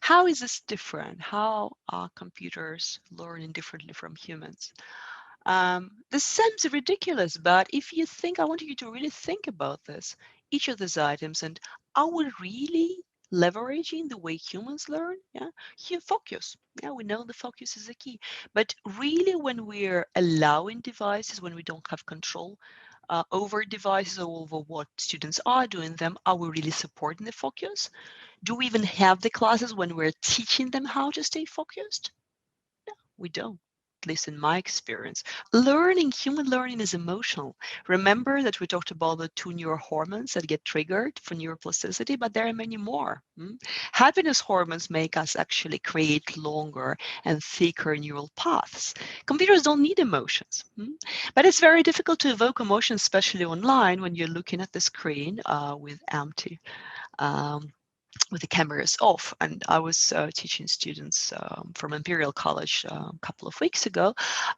How is this different? How are computers learning differently from humans? This sounds ridiculous, but if you think, I want you to really think about this, each of these items, and are we really leveraging the way humans learn? Yeah, here focus. Yeah, we know the focus is the key, but really, when we're allowing devices, when we don't have control over devices or over what students are doing them, are we really supporting the focus? Do we even have the classes when we're teaching them how to stay focused? We don't, at least in my experience. Human learning is emotional. Remember that we talked about the two neurohormones that get triggered for neuroplasticity, but there are many more. Happiness hormones make us actually create longer and thicker neural paths. Computers don't need emotions, but it's very difficult to evoke emotions, especially online when you're looking at the screen with empty. Um, with the cameras off. And I was teaching students from Imperial College a couple of weeks ago.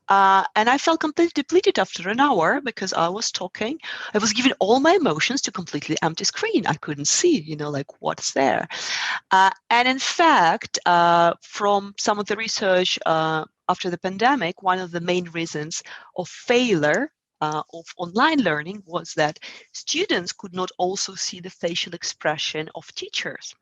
And I felt completely depleted after an hour because I was talking. I was giving all my emotions to completely empty screen. I couldn't see, like what's there. And in fact, from some of the research after the pandemic, one of the main reasons of failure of online learning was that students could not also see the facial expression of teachers.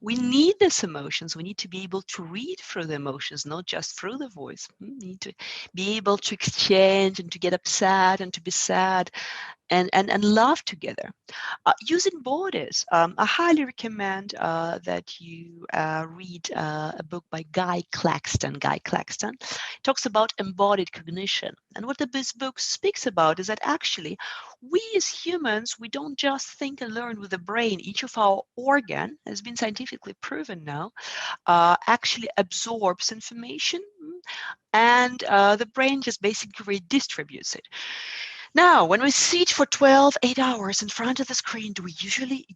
We need these emotions. We need to be able to read through the emotions, not just through the voice. We need to be able to exchange and to get upset and to be sad and laugh together. Using borders, I highly recommend that you read a book by Guy Claxton. Guy Claxton talks about embodied cognition. And what this book speaks about is that actually we as humans, we don't just think and learn with the brain. Each of our organ has been scientifically proven now, actually absorbs information and the brain just basically redistributes it. Now, when we sit for 8 hours in front of the screen, do we usually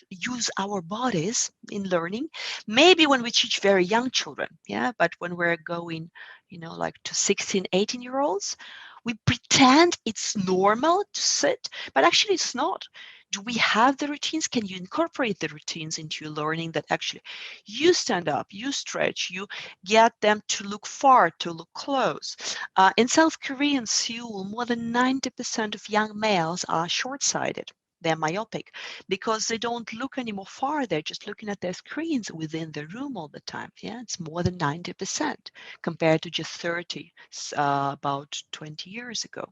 use our bodies in learning? Maybe when we teach very young children, yeah, but when we're going, like to 16, 18-year-olds, we pretend it's normal to sit, but actually it's not. Do we have the routines? Can you incorporate the routines into your learning that actually you stand up, you stretch, you get them to look far, to look close? In South Korea and Seoul, more than 90% of young males are short-sighted. They're myopic because they don't look anymore far. They're just looking at their screens within the room all the time. Yeah, it's more than 90% compared to just 30 about 20 years ago.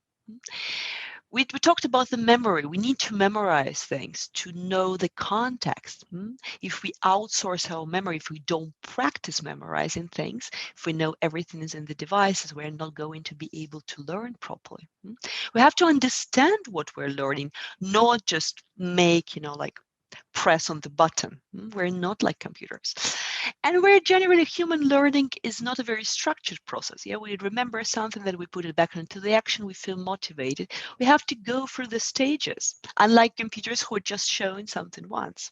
We talked about the memory. We need to memorize things to know the context. If we outsource our memory, if we don't practice memorizing things, if we know everything is in the devices, we're not going to be able to learn properly. We have to understand what we're learning, not just make, like press on the button. We're not like computers. And where generally human learning is not a very structured process. Yeah, we remember something, that we put it back into the action, we feel motivated. We have to go through the stages, unlike computers who are just showing something once.